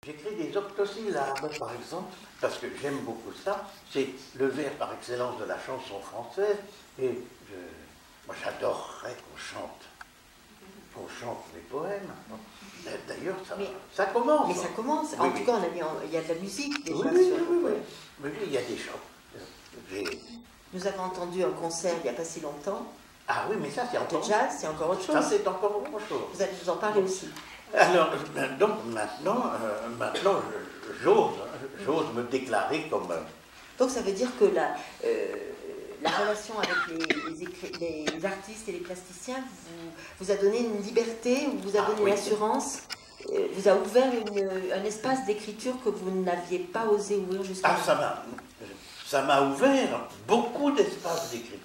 J'écris des octosyllabes, par exemple, parce que j'aime beaucoup ça. C'est le vers par excellence de la chanson française. Et moi, j'adorerais qu'on chante des poèmes. D'ailleurs, ça commence. Mais ça commence. Oui, en oui. tout cas, il y a de la musique déjà. Oui, il y a des chants. Nous avons entendu un concert il n'y a pas si longtemps. Ah oui, mais ça, c'est encore... De jazz, c'est encore autre chose. Ça, c'est encore autre chose. Vous allez nous en parler aussi. Alors, donc maintenant j'ose me déclarer comme... Donc ça veut dire que la relation avec les artistes et les plasticiens vous a donné une liberté, vous a donné l'assurance, vous a ouvert un espace d'écriture que vous n'aviez pas osé ouvrir jusqu'à maintenant. Ça m'a ouvert beaucoup d'espaces d'écriture.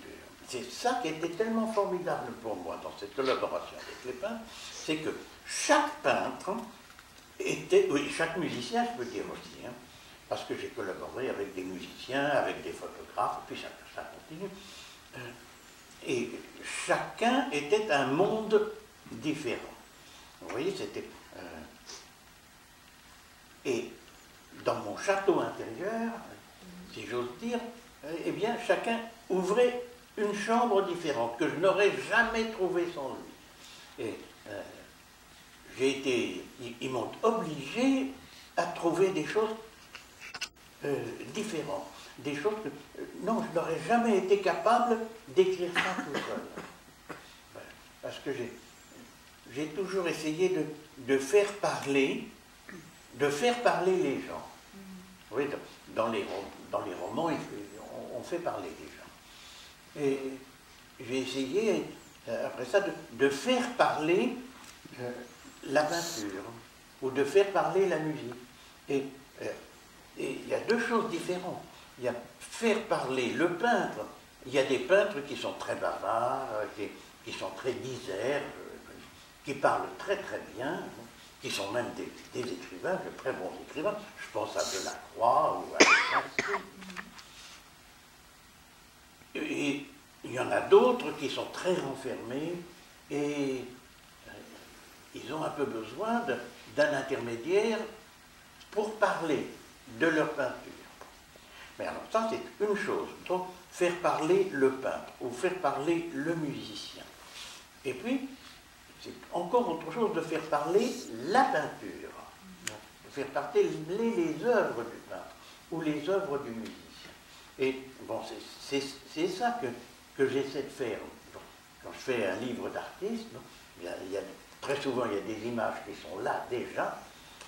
C'est ça qui était tellement formidable pour moi dans cette collaboration avec les peintres, c'est que chaque peintre était, oui, chaque musicien, je peux dire aussi, hein, parce que j'ai collaboré avec des musiciens, avec des photographes, puis ça continue. Et chacun était un monde différent. Vous voyez, c'était... et dans mon château intérieur, si j'ose dire, eh bien, chacun ouvrait une chambre différente que je n'aurais jamais trouvée sans lui. Et ils m'ont obligé à trouver des choses différentes, des choses que non, je n'aurais jamais été capable d'écrire ça tout seul. Parce que j'ai toujours essayé de faire parler les gens. Oui, dans les romans, on fait parler les gens. Et j'ai essayé, après ça, de faire parler la peinture, ou de faire parler la musique. Et il y a deux choses différentes. Il y a faire parler le peintre. Il y a des peintres qui sont très bavards, qui sont très diserts, qui parlent très très bien, qui sont même des écrivains, de très bons écrivains. Je pense à Delacroix ou à... Et il y en a d'autres qui sont très renfermés et ils ont un peu besoin d'un intermédiaire pour parler de leur peinture. Mais alors ça, c'est une chose. Donc, faire parler le peintre ou faire parler le musicien. Et puis, c'est encore autre chose de faire parler la peinture, de faire parler les œuvres du peintre ou les œuvres du musicien. Et bon, c'est ça que j'essaie de faire. Quand je fais un livre d'artiste, très souvent il y a des images qui sont là déjà,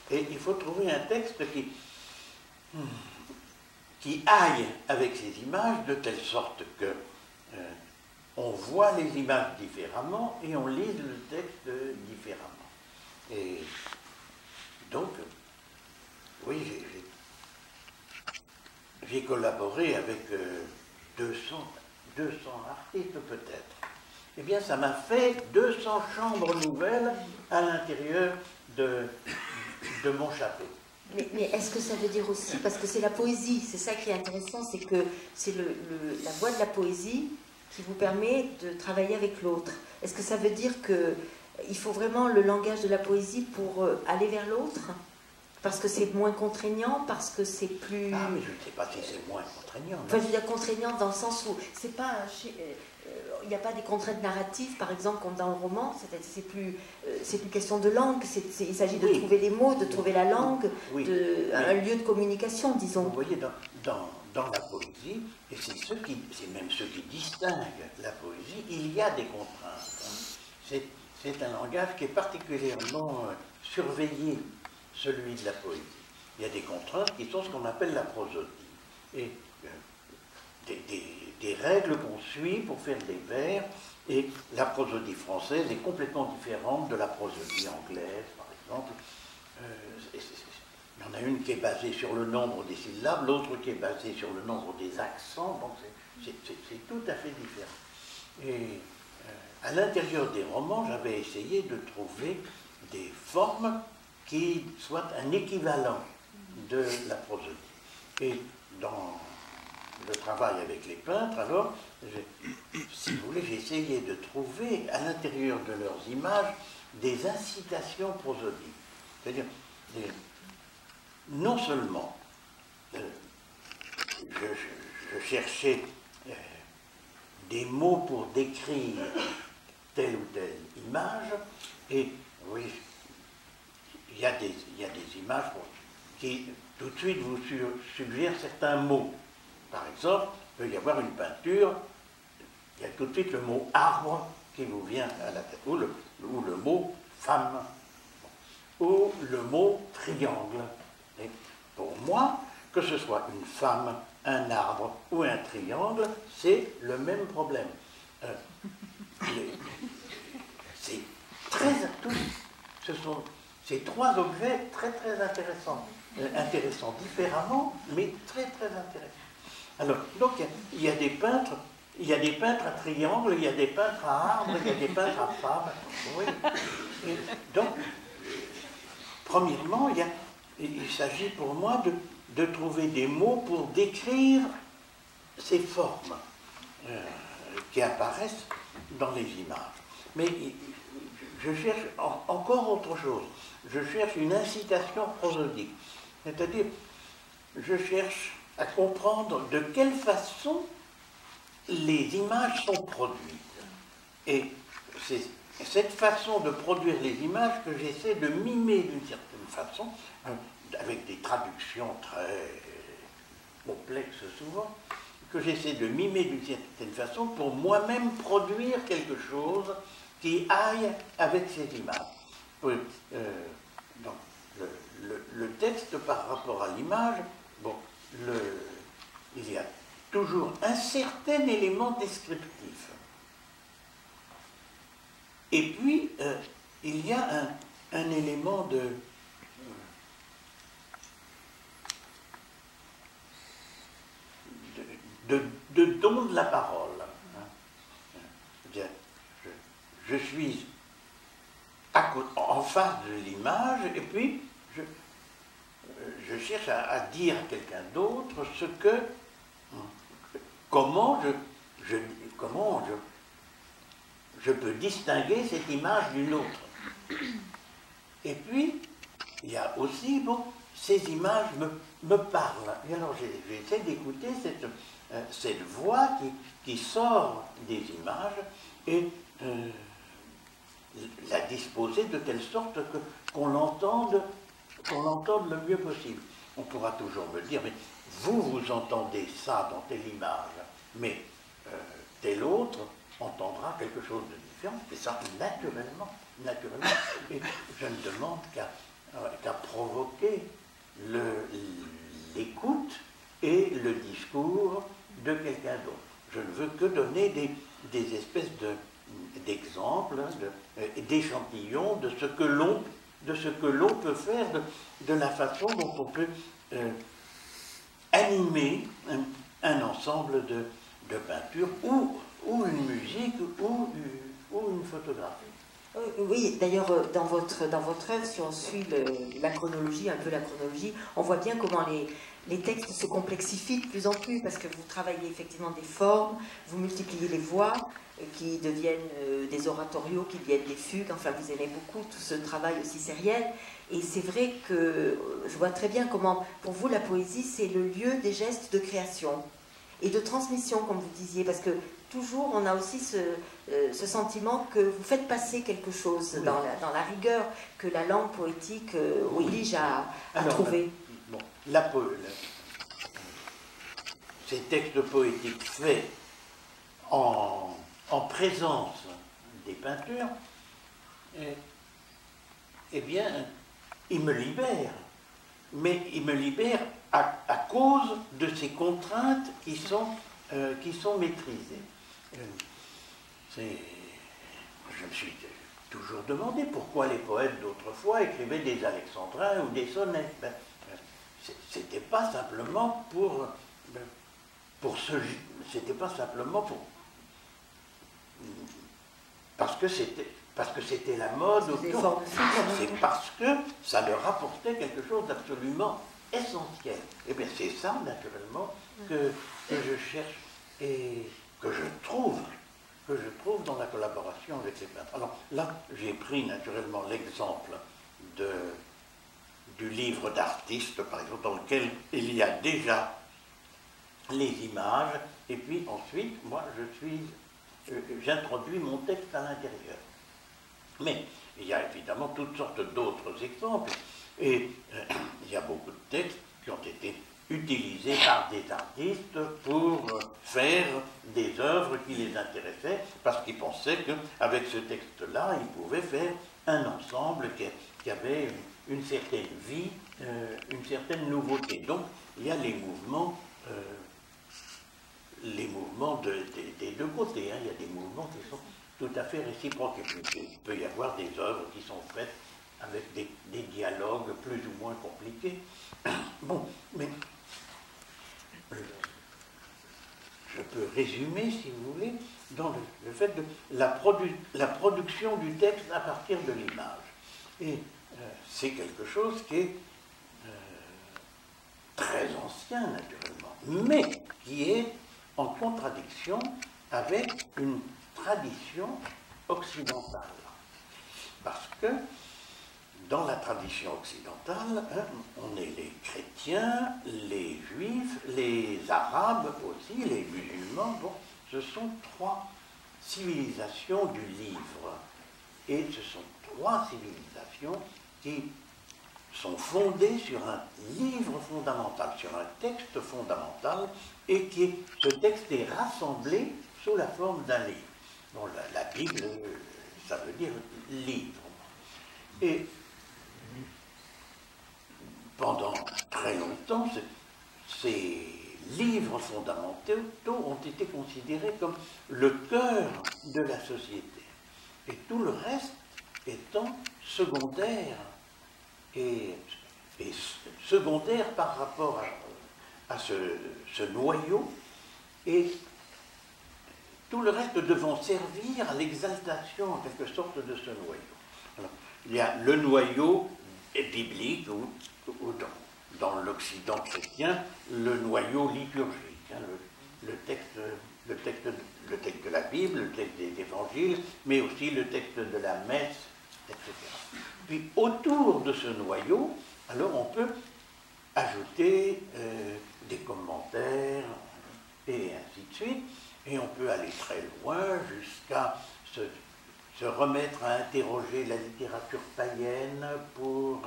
et il faut trouver un texte qui aille avec ces images de telle sorte que on voit les images différemment et on lit le texte différemment. Et donc, oui, j'ai collaboré avec 200 artistes peut-être. Eh bien, ça m'a fait 200 chambres nouvelles à l'intérieur de mon château. Mais est-ce que ça veut dire aussi, parce que c'est la poésie, c'est ça qui est intéressant, c'est que c'est la voix de la poésie qui vous permet de travailler avec l'autre. Est-ce que ça veut dire qu'il faut vraiment le langage de la poésie pour aller vers l'autre? Parce que c'est moins contraignant, parce que c'est plus... Ah, mais je ne sais pas si c'est moins contraignant. Enfin, je veux dire contraignant dans le sens où c'est pas... il n'y a pas des contraintes narratives, par exemple, comme dans le roman, c'est plus question de langue, il s'agit de trouver les mots, de trouver la langue, un lieu de communication, disons. Vous voyez, dans la poésie, et c'est même ce qui distingue la poésie, il y a des contraintes. C'est un langage qui est particulièrement surveillé, celui de la poésie. Il y a des contraintes qui sont ce qu'on appelle la prosodie. Et des règles qu'on suit pour faire des vers, et la prosodie française est complètement différente de la prosodie anglaise, par exemple. Il y en a une qui est basée sur le nombre des syllabes, l'autre qui est basée sur le nombre des accents, donc c'est tout à fait différent. Et à l'intérieur des romans, j'avais essayé de trouver des formes qui soient un équivalent de la prosodie. Et dans le travail avec les peintres, alors, si vous voulez, j'ai essayé de trouver à l'intérieur de leurs images des incitations prosodiques. C'est-à-dire non seulement je cherchais des mots pour décrire telle ou telle image, et oui, il y a des images qui tout de suite vous suggèrent certains mots. Par exemple, il peut y avoir une peinture, il y a tout de suite le mot arbre qui vous vient à la tête, ou le mot femme, ou le mot triangle. Et pour moi, que ce soit une femme, un arbre ou un triangle, c'est le même problème. C'est très ce sont ces trois objets très très intéressants, intéressants différemment, mais très très intéressants. Alors, donc il y a des peintres à triangle, il y a des peintres à arbre, il y a des peintres à femme. Oui. Et donc, premièrement, il s'agit pour moi de trouver des mots pour décrire ces formes qui apparaissent dans les images. Mais je cherche encore autre chose. Je cherche une incitation prosodique. C'est-à-dire, je cherche à comprendre de quelle façon les images sont produites. Et c'est cette façon de produire les images que j'essaie de mimer d'une certaine façon, avec des traductions très complexes souvent, que j'essaie de mimer d'une certaine façon pour moi-même produire quelque chose qui aille avec ces images. Donc, le texte par rapport à l'image, bon, il y a toujours un certain élément descriptif. Et puis, il y a un élément de don de la parole. Je suis en face de l'image, et puis je cherche à dire à quelqu'un d'autre comment je peux distinguer cette image d'une autre. Et puis, il y a aussi, bon, ces images me parlent. Et alors j'essaie d'écouter cette voix qui sort des images et la disposer de telle sorte qu'on l'entende le mieux possible. On pourra toujours me dire, mais vous entendez ça dans telle image, mais tel autre entendra quelque chose de différent, et ça naturellement. Et je ne demande qu'à provoquer l'écoute et le discours de quelqu'un d'autre. Je ne veux que donner des espèces d'exemples, d'échantillons de ce que l'on peut faire, de la façon dont on peut animer un ensemble de peintures ou une musique ou une photographie. Oui, d'ailleurs, dans votre œuvre, si on suit la chronologie, un peu la chronologie, on voit bien comment les textes se complexifient de plus en plus, parce que vous travaillez effectivement des formes, vous multipliez les voix, qui deviennent des oratorios, qui deviennent des fugues, enfin vous aimez beaucoup tout ce travail aussi sériel, et c'est vrai que je vois très bien comment, pour vous, la poésie, c'est le lieu des gestes de création et de transmission, comme vous disiez, parce que toujours on a aussi ce sentiment que vous faites passer quelque chose dans la rigueur que la langue poétique oblige à trouver. Bon, ces textes poétiques faits en présence des peintures, eh bien, ils me libèrent. Mais ils me libèrent à cause de ces contraintes qui sont maîtrisées. Je me suis toujours demandé pourquoi les poètes d'autrefois écrivaient des alexandrins ou des sonnets. C'était pas simplement c'était pas simplement parce que c'était la mode. C'est parce que ça leur apportait quelque chose d'absolument essentiel. Et bien c'est ça, naturellement, que je cherche et que je trouve dans la collaboration avec les peintres. Alors là, j'ai pris naturellement l'exemple du livre d'artiste, par exemple, dans lequel il y a déjà les images, et puis ensuite, moi, j'introduis mon texte à l'intérieur. Mais il y a évidemment toutes sortes d'autres exemples, et il y a beaucoup de textes qui ont été utilisés par des artistes pour faire des œuvres qui les intéressaient, parce qu'ils pensaient qu'avec ce texte-là, ils pouvaient faire un ensemble qui avait une certaine vie, une certaine nouveauté. Donc, il y a les mouvements des deux côtés. Hein. Il y a des mouvements qui sont tout à fait réciproques. Et puis, il peut y avoir des œuvres qui sont faites avec des dialogues plus ou moins compliqués. Bon, mais je peux résumer, si vous voulez, dans le fait de la production du texte à partir de l'image. Et c'est quelque chose qui est très ancien, naturellement, mais qui est en contradiction avec une tradition occidentale. Parce que dans la tradition occidentale, hein, on est les chrétiens, les juifs, les arabes aussi, les musulmans. Bon, ce sont trois civilisations du livre. Et ce sont trois civilisations qui sont fondées sur un livre fondamental, sur un texte fondamental, et ce texte est rassemblé sous la forme d'un livre. Bon, la Bible, ça veut dire livre. Et pendant très longtemps, ces livres fondamentaux ont été considérés comme le cœur de la société. Et tout le reste étant secondaire, et secondaire par rapport à ce noyau, et tout le reste devant servir à l'exaltation en quelque sorte de ce noyau. Alors, il y a le noyau biblique, ou dans l'Occident chrétien, le noyau liturgique, hein, le texte de la Bible, le texte des évangiles, mais aussi le texte de la messe, etc. Puis autour de ce noyau, alors on peut ajouter des commentaires et ainsi de suite, et on peut aller très loin jusqu'à se remettre à interroger la littérature païenne pour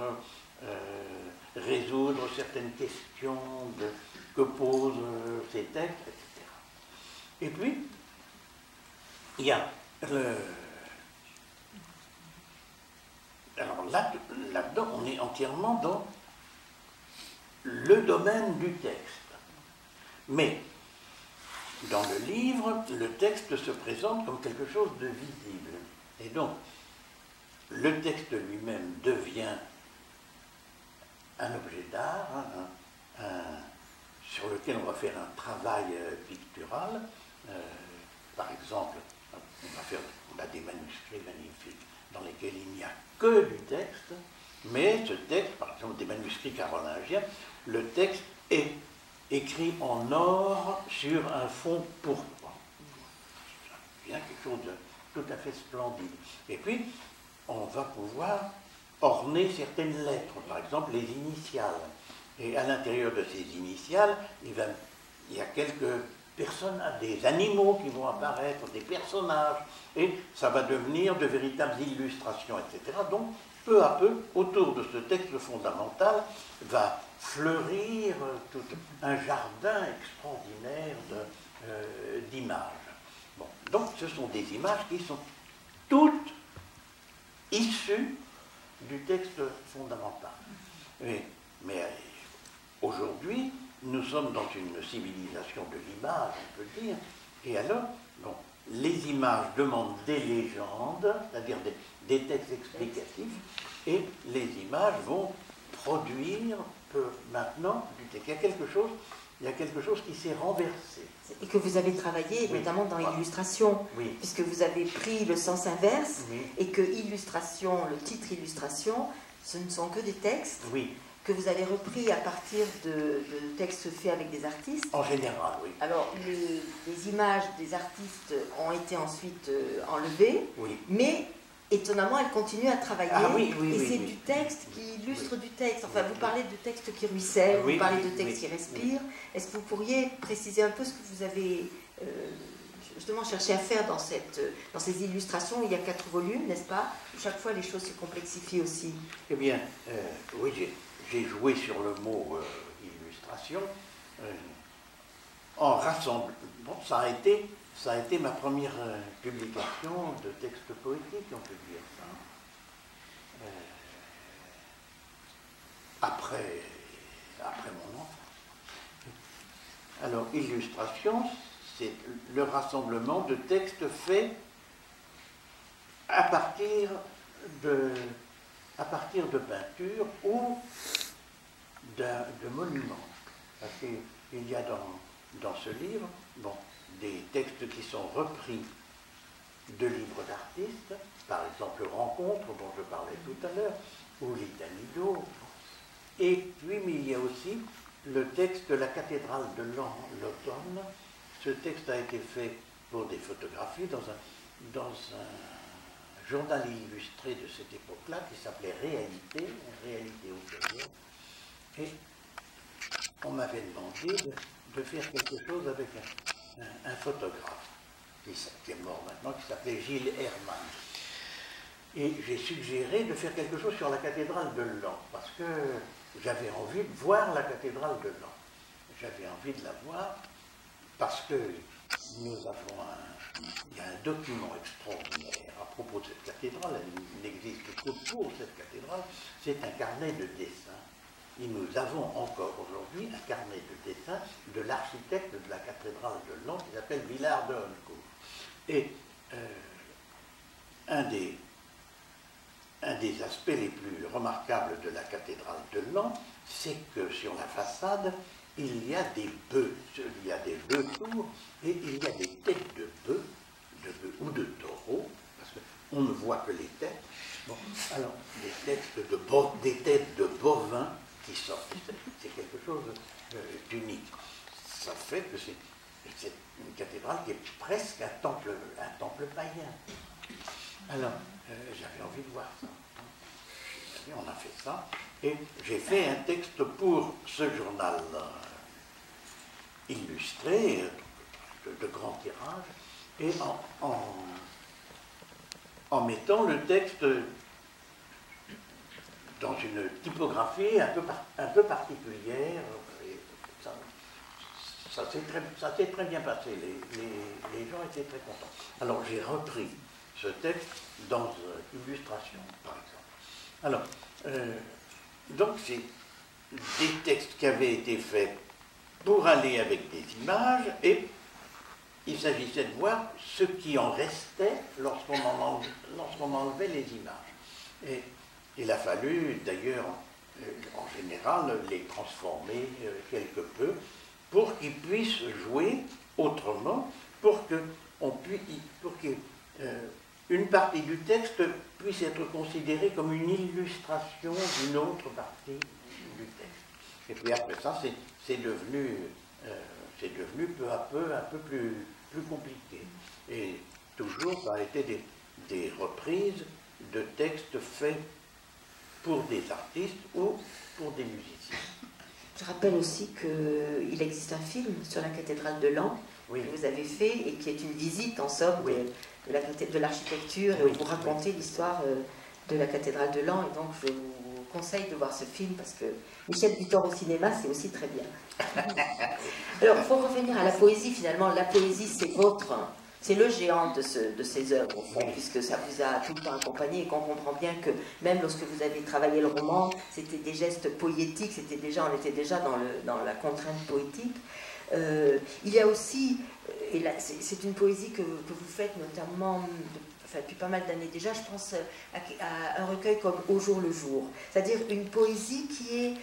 résoudre certaines questions que posent ces textes, etc. Et puis, il y a alors là-dedans, on est entièrement dans le domaine du texte. Mais dans le livre, le texte se présente comme quelque chose de visible. Et donc, le texte lui-même devient un objet d'art, sur lequel on va faire un travail pictural. Par exemple, on a des manuscrits magnifiques dans lesquels il n'y a que du texte, mais ce texte, par exemple des manuscrits carolingiens, le texte est écrit en or sur un fond pourpre. C'est bien quelque chose de tout à fait splendide. Et puis, on va pouvoir orner certaines lettres, par exemple les initiales. Et à l'intérieur de ces initiales, il y a quelques personnes, des animaux qui vont apparaître, des personnages, et ça va devenir de véritables illustrations, etc. Donc, peu à peu, autour de ce texte fondamental, va fleurir tout un jardin extraordinaire d'images. Bon, donc, ce sont des images qui sont toutes issues du texte fondamental. Mais aujourd'hui, nous sommes dans une civilisation de l'image, on peut dire, et alors, bon, les images demandent des légendes, c'est-à-dire des textes explicatifs, et les images vont produire maintenant du texte. Il y a quelque chose qui s'est renversé. Et que vous avez travaillé notamment dans l'illustration, puisque vous avez pris le sens inverse, et que illustration, le titre illustration, ce ne sont que des textes que vous avez repris à partir de textes faits avec des artistes. En général, oui. Alors, les images des artistes ont été ensuite enlevées, mais étonnamment, elle continue à travailler. Ah oui, oui, et oui, c'est oui. du texte qui illustre Oui. du texte. Enfin, Oui, vous oui. parlez de texte qui ruisselle, Oui, vous parlez oui, de texte oui, qui respire. Est-ce que vous pourriez préciser un peu ce que vous avez justement cherché à faire dans ces illustrations? Il y a 4 volumes, n'est-ce pas? Chaque fois, les choses se complexifient aussi. Eh bien, oui, j'ai joué sur le mot illustration en rassemblant. Bon, ça a été ma première publication de texte poétique, on peut dire ça. Après mon enfance. Alors, illustration, c'est le rassemblement de textes faits à partir de peintures ou de monuments. Parce qu'il y a dans ce livre des textes qui sont repris de livres d'artistes, par exemple Rencontre, dont je parlais tout à l'heure, ou Litanie d'eau. Et puis, mais il y a aussi le texte de la cathédrale de l'automne. Ce texte a été fait pour des photographies dans un journal illustré de cette époque-là qui s'appelait Réalité au pluriel. Et on m'avait demandé de faire quelque chose avec un photographe qui est mort maintenant, qui s'appelait Gilles Herman. Et j'ai suggéré de faire quelque chose sur la cathédrale de Laon, parce que j'avais envie de voir la cathédrale de Laon. J'avais envie de la voir parce que il y a un document extraordinaire à propos de cette cathédrale. Elle n'existe que pour cette cathédrale. C'est un carnet de dessins. Et nous avons encore aujourd'hui un carnet de dessins de l'architecte de la cathédrale de Laon qui s'appelle Villard de Honnecourt. Et un des aspects les plus remarquables de la cathédrale de Laon, c'est que sur la façade, il y a des bœufs, tours, et il y a des têtes de bœufs ou de taureaux, parce qu'on ne voit que les têtes. Bon, alors, des têtes de bovins qui sortent. C'est quelque chose d'unique. Ça fait que c'est une cathédrale qui est presque un temple païen. Alors, j'avais envie de voir ça. On a fait ça. Et j'ai fait un texte pour ce journal illustré, de grand tirage, et en mettant le texte dans une typographie un peu particulière. Et ça s'est très bien passé. Les gens étaient très contents. Alors j'ai repris ce texte dans Illustration, par exemple. Alors, donc c'est des textes qui avaient été faits pour aller avec des images, et il s'agissait de voir ce qui en restait lorsqu'on enlevait les images. Et il a fallu d'ailleurs, en général, les transformer quelque peu pour qu'ils puissent jouer autrement, pour qu'une partie du texte puisse être considérée comme une illustration d'une autre partie du texte. Et puis après ça, c'est devenu peu à peu un peu plus compliqué. Et toujours, ça a été des reprises de textes faits pour des artistes ou pour des musiciens. Je rappelle aussi qu'il existe un film sur la cathédrale de Laon, oui, que vous avez fait, et qui est une visite, en somme, oui, de l'architecture, oui, et où vous racontez, oui, l'histoire de la cathédrale de Laon. Et donc, je vous conseille de voir ce film, parce que Michel Butor au cinéma, c'est aussi très bien. Alors, pour revenir à la poésie, finalement, la poésie, c'est le géant de ces œuvres, au fond, puisque ça vous a tout le temps accompagné, et qu'on comprend bien que même lorsque vous avez travaillé le roman, c'était des gestes poétiques, on était déjà dans la contrainte poétique. Il y a aussi, et là, c'est une poésie que vous faites notamment depuis pas mal d'années déjà, je pense à un recueil comme Au jour le jour, c'est-à-dire une poésie qui est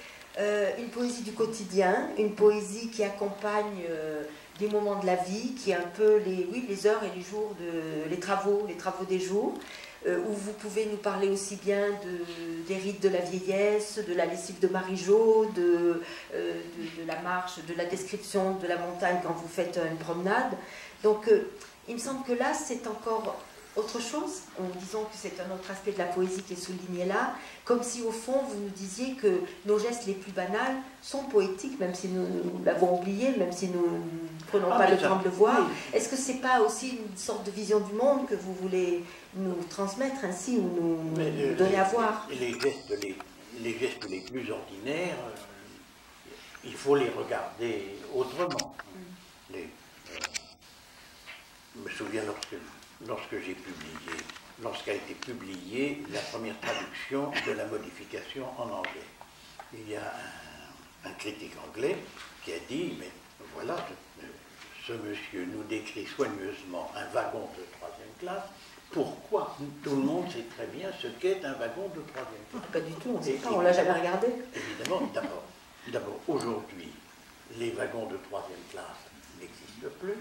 une poésie du quotidien, une poésie qui accompagne des moments de la vie, qui est un peu les heures et les jours, les travaux des jours, où vous pouvez nous parler aussi bien des rites de la vieillesse, de la lessive de Marie-Jo, de la marche, de la description de la montagne quand vous faites une promenade. Donc il me semble que là, c'est encore Autre chose, en disant que c'est un autre aspect de la poésie qui est souligné là, comme si au fond vous nous disiez que nos gestes les plus banals sont poétiques, même si nous l'avons oublié, même si nous ne prenons pas le temps de le voir. Oui. Est-ce que c'est pas aussi une sorte de vision du monde que vous voulez nous transmettre ainsi ou nous donner à voir? Les gestes les plus ordinaires, il faut les regarder autrement. Je me souviens lorsqu'a été publiée la première traduction de la modification en anglais. Il y a un critique anglais qui a dit, mais voilà, ce monsieur nous décrit soigneusement un wagon de 3e classe. Pourquoi? Tout le monde sait très bien ce qu'est un wagon de 3e classe. Pas du tout, on ne sait pas, on ne l'a jamais regardé. Évidemment, d'abord, aujourd'hui, les wagons de 3e classe n'existent plus.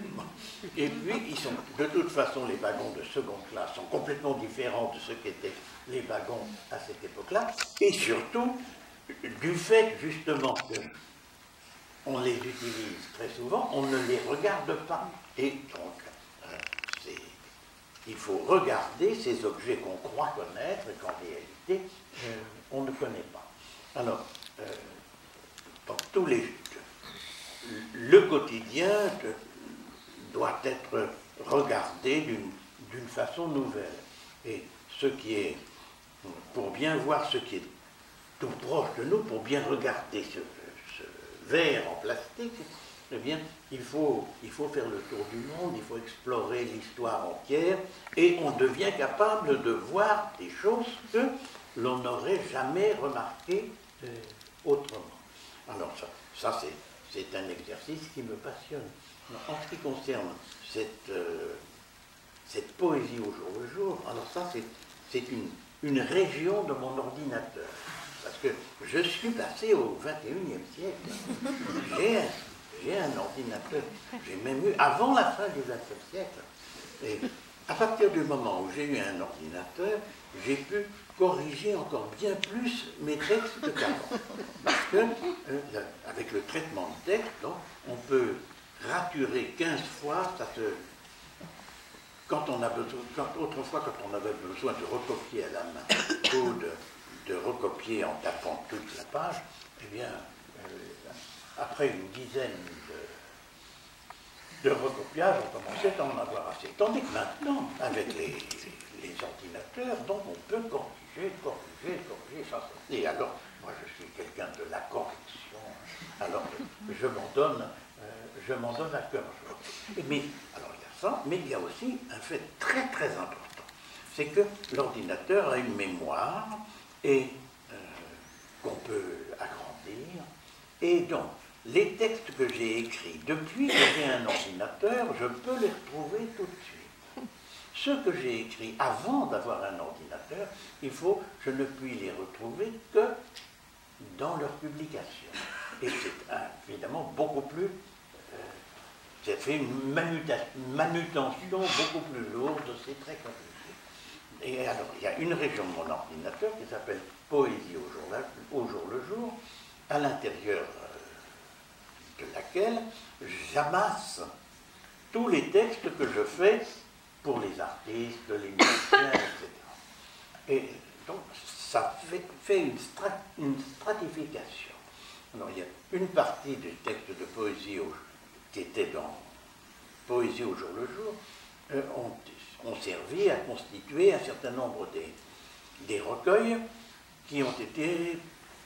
Et puis, de toute façon, les wagons de 2e classe sont complètement différents de ce qu'étaient les wagons à cette époque-là. Et surtout, du fait justement qu'on les utilise très souvent, on ne les regarde pas. Et donc, il faut regarder ces objets qu'on croit connaître et qu'en réalité, on ne connaît pas. Alors, le quotidien doit être regardé d'une façon nouvelle. Et ce qui est, pour bien voir ce qui est tout proche de nous, pour bien regarder ce verre en plastique, eh bien, il faut faire le tour du monde, il faut explorer l'histoire entière, et on devient capable de voir des choses que l'on n'aurait jamais remarquées autrement. Alors ça c'est un exercice qui me passionne. En ce qui concerne cette poésie au jour le jour, alors ça c'est une région de mon ordinateur. Parce que je suis passé au XXIe siècle. J'ai un ordinateur. J'ai même eu, avant la fin du XXe siècle. Et à partir du moment où j'ai eu un ordinateur, j'ai pu corriger encore bien plus mes textes qu'avant. Parce que, avec le traitement de texte, donc, on peut raturer 15 fois, autrefois, quand on avait besoin de recopier à la main ou de recopier en tapant toute la page, eh bien, après une dizaine de recopiages, on commençait à en avoir assez. Tandis que maintenant, avec les ordinateurs, donc on peut corriger. Et alors, moi je suis quelqu'un de la correction, alors je m'en donne à cœur joie. Mais, alors il y a ça, mais il y a aussi un fait très très important, c'est que l'ordinateur a une mémoire et qu'on peut agrandir, et donc les textes que j'ai écrits depuis que j'ai un ordinateur, je peux les retrouver tout de suite. Ceux que j'ai écrits avant d'avoir un ordinateur, je ne puis les retrouver que dans leur publication. Et c'est évidemment beaucoup plus... ça fait une manutention beaucoup plus lourde, c'est très compliqué. Et alors, il y a une région de mon ordinateur qui s'appelle Poésie au jour le jour, à l'intérieur de laquelle j'amasse tous les textes que je fais pour les artistes, les musiciens, etc. Et donc, ça fait une stratification. Alors, il y a une partie des textes de poésie qui étaient dans Poésie au jour le jour, ont servi à constituer un certain nombre des recueils qui ont été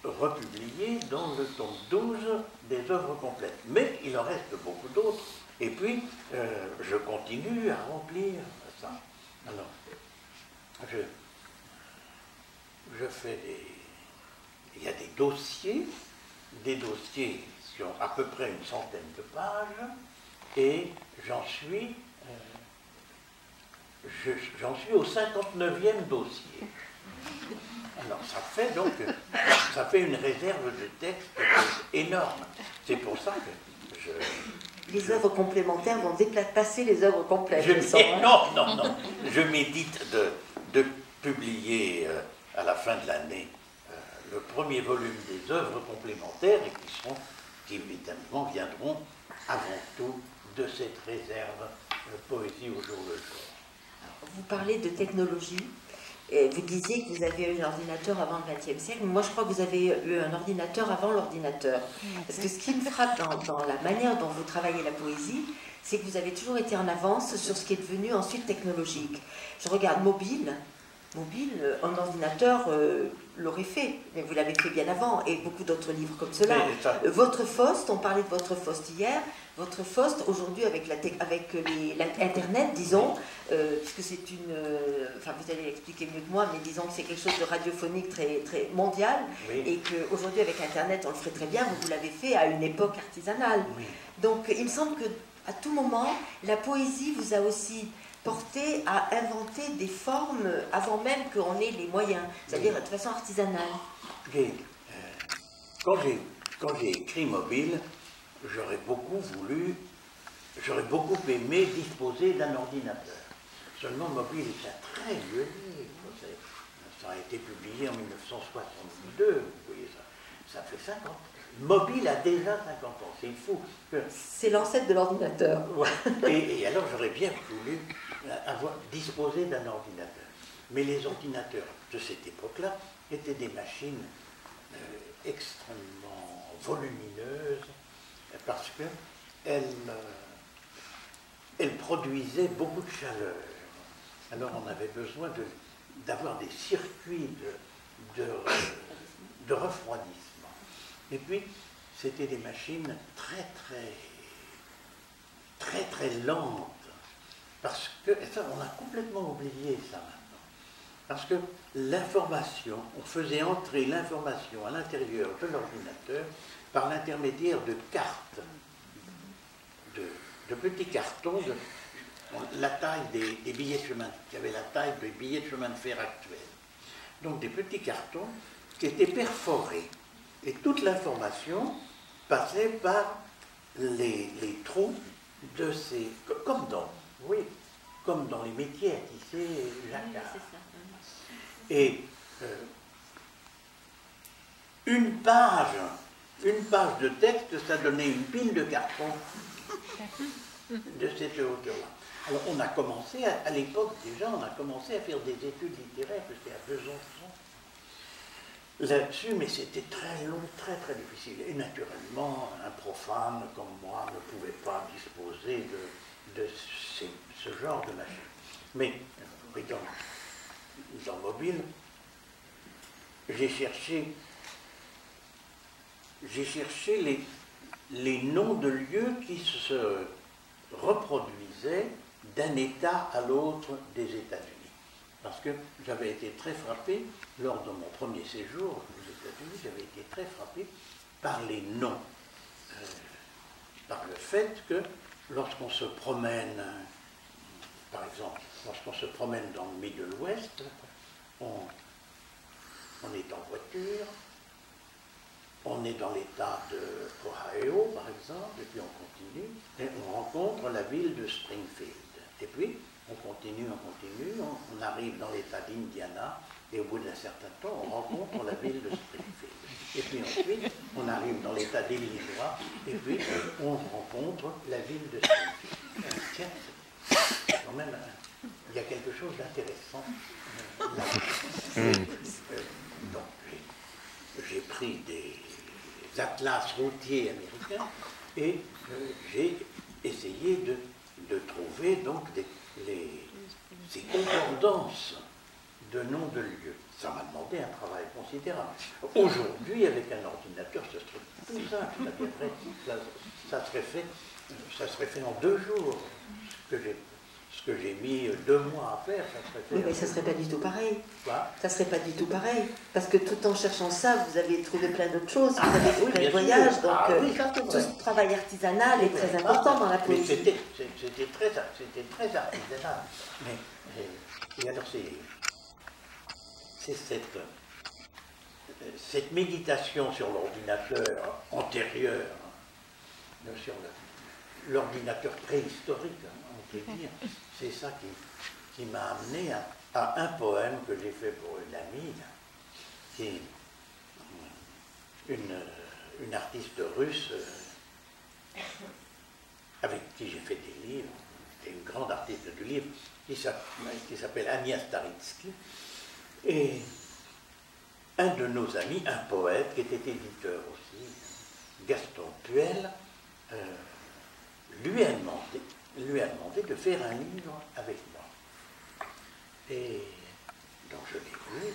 republiés dans le tome 12 des œuvres complètes. Mais il en reste beaucoup d'autres, et puis je continue à remplir ça. Alors, je fais il y a des dossiers qui ont à peu près une centaine de pages, et j'en suis au 59e dossier. Alors ça fait une réserve de texte énorme. C'est pour ça que les œuvres complémentaires vont dépasser les œuvres complètes. Non. Je médite de publier à la fin de l'année le premier volume des œuvres complémentaires, et qui évidemment viendront avant tout de cette réserve poésie au jour le jour. vous parlez de technologie. Et vous disiez que vous avez eu un ordinateur avant le XXe siècle. Moi, je crois que vous avez eu un ordinateur avant l'ordinateur. Parce que ce qui me frappe dans la manière dont vous travaillez la poésie, c'est que vous avez toujours été en avance sur ce qui est devenu ensuite technologique. Je regarde Mobile, un ordinateur l'aurait fait, mais vous l'avez fait bien avant, et beaucoup d'autres livres comme cela. Votre Faust, on parlait de votre Faust hier, votre Faust aujourd'hui avec l'Internet, disons, puisque c'est une... enfin, vous allez l'expliquer mieux que moi, mais disons que c'est quelque chose de radiophonique très, très mondial, oui. Et qu'aujourd'hui avec Internet, on le ferait très bien, vous l'avez fait à une époque artisanale. Oui. Donc il me semble qu'à tout moment, la poésie vous a aussi porté à inventer des formes avant même qu'on ait les moyens, c'est-à-dire de façon artisanale. Quand j'ai écrit Mobile, j'aurais beaucoup aimé disposer d'un ordinateur. Seulement Mobile est un très vieux livre. Ça a été publié en 1962, vous voyez ça fait 50 ans. Mobile a déjà 50 ans, c'est fou. C'est l'ancêtre de l'ordinateur. Ouais. Et alors j'aurais bien voulu disposer d'un ordinateur. Mais les ordinateurs de cette époque-là étaient des machines extrêmement volumineuses parce qu'elles produisaient beaucoup de chaleur. Alors on avait besoin d'avoir des circuits de refroidissement. Et puis, c'était des machines très lentes. Parce que, et ça, on a complètement oublié ça maintenant. Parce que l'information, on faisait entrer l'information à l'intérieur de l'ordinateur par l'intermédiaire de cartes, de petits cartons, la taille des billets de chemin, qui avaient la taille des billets de chemin de fer actuels. Donc des petits cartons qui étaient perforés. Et toute l'information passait par les trous de ces... Comme dans les métiers à tisser jacquard. Et une page de texte, ça donnait une pile de carton de cette hauteur-là. Alors on a commencé, à l'époque déjà, on a commencé à faire des études littéraires, parce que c'était à Besançon, là-dessus, mais c'était très long, très difficile. Et naturellement, un profane comme moi ne pouvait pas disposer de ce genre de machine. Mais dans Mobile, j'ai cherché les noms de lieux qui se reproduisaient d'un État à l'autre des États-Unis. Parce que j'avais été très frappé, lors de mon premier séjour aux États-Unis, j'avais été très frappé par les noms. Par le fait que lorsqu'on se promène, par exemple, lorsqu'on se promène dans le Middle West, on est en voiture, on est dans l'état de Ohio, par exemple, et puis on continue, et on rencontre la ville de Springfield. Et puis, on continue, on arrive dans l'état d'Indiana, et au bout d'un certain temps, on rencontre la ville de Springfield. Et puis ensuite, on arrive dans l'état d'Illinois, et puis on rencontre la ville de Springfield. Tiens, quand même, il y a quelque chose d'intéressant là. Donc, j'ai pris des atlas routiers américains, et j'ai essayé de trouver donc ces concordances de noms de lieux. Ça m'a demandé un travail considérable. Aujourd'hui, avec un ordinateur, ce serait tout simple. Ça serait fait en 2 jours. Ce que j'ai mis 2 mois à faire, ça serait fait. Oui, mais ça ne serait pas du tout pareil. Quoi ? Ça ne serait pas du tout pareil. Parce que tout en cherchant ça, vous avez trouvé plein d'autres choses, vous avez fait plein de voyages. Donc, tout ce travail artisanal est très important dans la poésie. C'était très artisanal. Et alors, c'est cette méditation sur l'ordinateur antérieur, sur l'ordinateur préhistorique, on peut dire, c'est ça qui m'a amené à un poème que j'ai fait pour une amie, qui est une artiste russe avec qui j'ai fait des livres. c'est une grande artiste du livre, qui s'appelle Ania Staritsky, et un de nos amis, un poète qui était éditeur aussi, Gaston Puel, lui a demandé de faire un livre avec moi. Et donc je l'ai vu,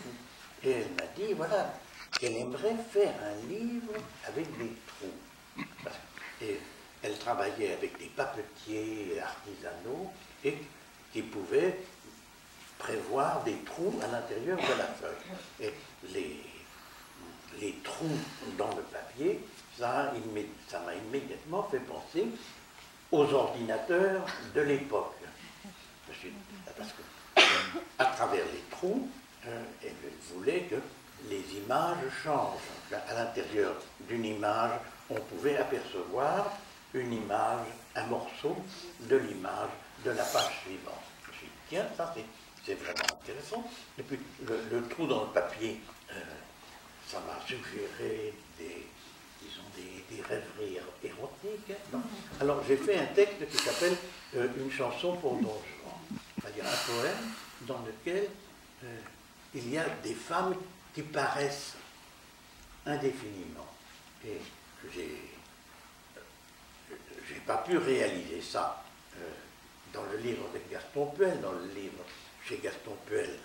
et elle m'a dit, voilà, qu'elle aimerait faire un livre avec des trous. Et elle travaillait avec des papetiers artisanaux et qui pouvaient prévoir des trous à l'intérieur de la feuille. Et les trous dans le papier, ça m'a immédiatement fait penser aux ordinateurs de l'époque. Parce que à travers les trous, elle voulait que les images changent. À l'intérieur d'une image, on pouvait apercevoir une image, un morceau de l'image de la page suivante. Je me suis dit, tiens, ça c'est vraiment intéressant. Et puis le trou dans le papier, ça m'a suggéré des rêveries érotiques. Non. Alors j'ai fait un texte qui s'appelle Une chanson pour Don Juan, c'est-à-dire un poème dans lequel il y a des femmes qui paraissent indéfiniment. Et j'ai pas pu réaliser ça dans le livre avec Gaston Puel. Dans le livre chez Gaston Puel,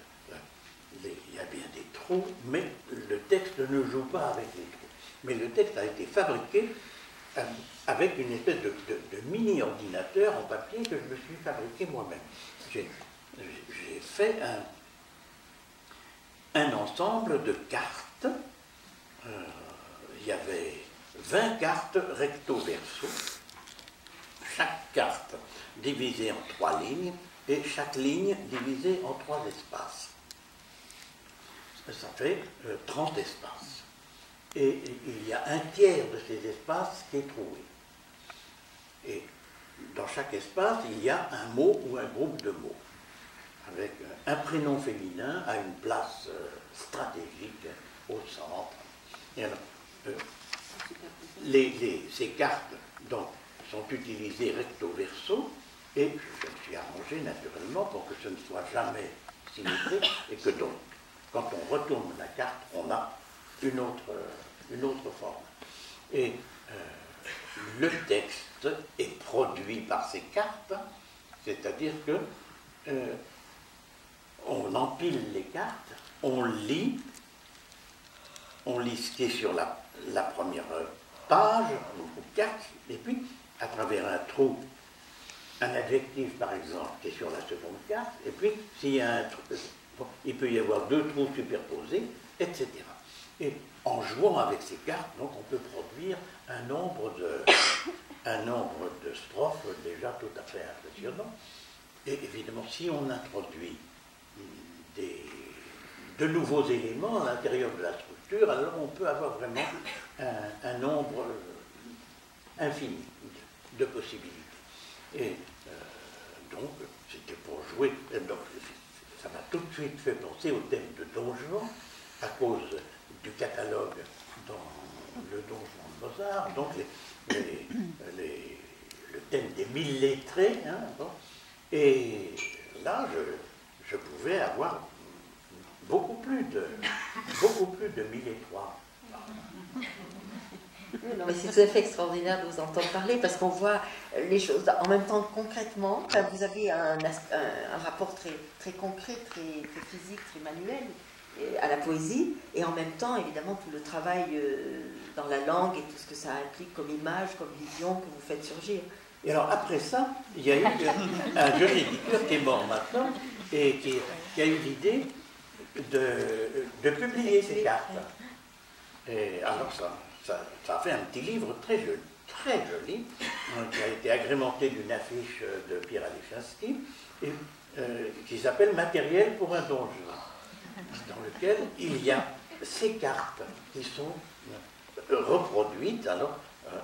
il y a bien des trous, mais le texte ne joue pas avec les trous. Mais le texte a été fabriqué avec une espèce de mini-ordinateur en papier que je me suis fabriqué moi-même. J'ai fait un ensemble de cartes. Il y avait 20 cartes recto-verso, chaque carte divisée en 3 lignes et chaque ligne divisée en 3 espaces. Ça fait 30 espaces. Et il y a un tiers de ces espaces qui est trouvé. Et dans chaque espace, il y a un mot ou un groupe de mots, avec un prénom féminin à une place stratégique au centre. Et alors, ces cartes donc, sont utilisées recto verso, et je me suis arrangé naturellement pour que ce ne soit jamais symétrique, et que donc, quand on retourne la carte, on a une autre forme. Et le texte est produit par ces cartes, c'est-à-dire que on empile les cartes, on lit ce qui est sur la première page, ou carte, et puis, à travers un trou, un adjectif, par exemple, qui est sur la seconde carte, et puis, s'il y a un trou, il peut y avoir 2 trous superposés, etc. Et en jouant avec ces cartes, donc, on peut produire un nombre de strophes déjà tout à fait impressionnant. Et évidemment, si on introduit de nouveaux éléments à l'intérieur de la structure, alors on peut avoir vraiment un nombre infini de possibilités. Et donc, c'était pour jouer. Donc, ça m'a tout de suite fait penser au thème de Don Juan, à cause du catalogue dans le Don Juan de Mozart, donc le thème des 1000 lettrés. Hein, bon. Et là, je pouvais avoir beaucoup plus de 1003. Non, mais c'est tout à fait extraordinaire de vous entendre parler parce qu'on voit les choses en même temps concrètement. Enfin, vous avez un rapport très, très concret, très, très physique, très manuel à la poésie, et en même temps, évidemment, tout le travail dans la langue et tout ce que ça implique comme image, comme vision que vous faites surgir. Et alors, après ça, il y a eu un jeune éditeur qui est mort maintenant et qui a eu l'idée de publier ces cartes. Et alors, ça a fait un petit livre très joli, qui a été agrémenté d'une affiche de Pierre Alechinsky, qui s'appelle Matériel pour un Don Juan, dans lequel il y a ces cartes qui sont reproduites alors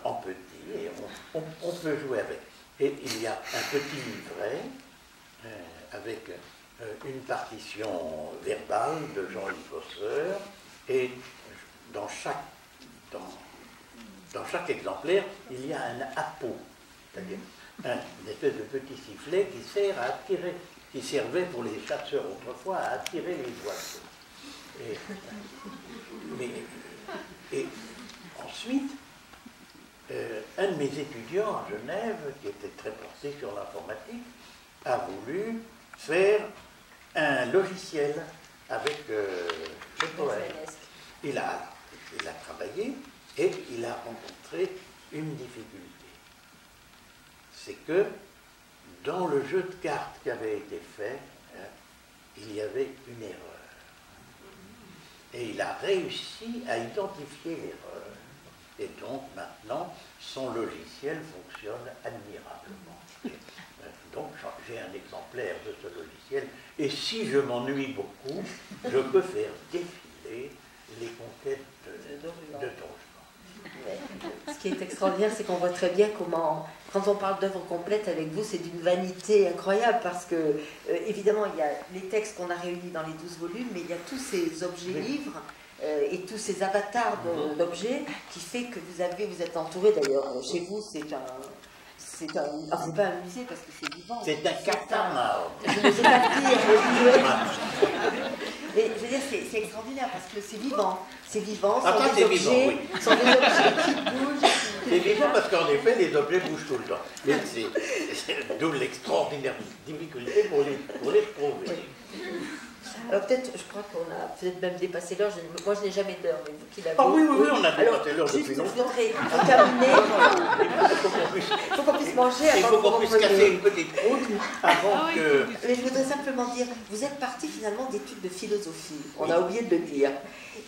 en petit, et on peut jouer avec. Et il y a un petit livret avec une partition verbale de Jean-Yves Bosseur, et dans chaque exemplaire, il y a un apôt, c'est-à-dire une espèce de petit sifflet qui sert à attirer, qui servait pour les chasseurs autrefois à attirer les oiseaux. Et ensuite, un de mes étudiants à Genève, qui était très porté sur l'informatique, a voulu faire un logiciel avec le poème. Il a travaillé et il a rencontré une difficulté. C'est que dans le jeu de cartes qui avait été fait, il y avait une erreur. Et il a réussi à identifier l'erreur. Et donc maintenant, son logiciel fonctionne admirablement. Donc j'ai un exemplaire de ce logiciel. Et si je m'ennuie beaucoup, je peux faire défiler les conquêtes de Donjon. Ce qui est extraordinaire, c'est qu'on voit très bien comment, quand on parle d'œuvres complètes avec vous, c'est d'une vanité incroyable parce que, évidemment, il y a les textes qu'on a réunis dans les 12 volumes, mais il y a tous ces objets livres et tous ces avatars d'objets qui fait que vous êtes entouré, d'ailleurs, chez vous, c'est pas un musée parce que c'est vivant. C'est un catamaran. Je ne sais pas dire. Mais je veux dire, c'est extraordinaire parce que c'est vivant. C'est vivant, sont des objets qui bougent. C'est vivant parce qu'en effet, les objets bougent tout le temps. Mais c'est d'où l'extraordinaire difficulté pour les trouver. Oui. Alors peut-être, je crois qu'on a peut-être même dépassé l'heure. Moi, je n'ai jamais d'heure, mais vous qui l'avez. Ah oui, on a dépassé l'heure depuis longtemps. Je voudrais terminer. Il faut qu'on puisse manger avant. Il faut qu'on puisse casser une petite croûte avant que... Mais je voudrais simplement dire, vous êtes parti finalement d'études de philosophie. On a oublié de le dire.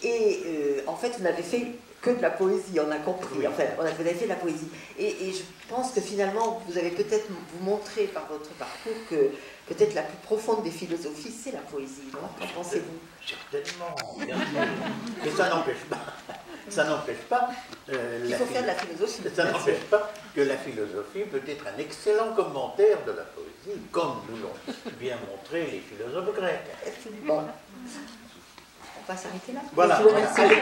Et en fait, vous n'avez fait que de la poésie, on a compris. Oui. Enfin, vous avez fait de la poésie. Et je pense que finalement, vous avez peut-être vous montré par votre parcours que peut-être la plus profonde des philosophies, c'est la poésie. Qu'en pensez-vous? Certainement, bien sûr. Mais ça n'empêche pas. Ça n'empêche pas. Il faut faire de la philosophie. Ça n'empêche pas que la philosophie peut être un excellent commentaire de la poésie, comme nous l'ont bien montré les philosophes grecs. Bon. On va s'arrêter là. Voilà. Je vous remercie. Allez.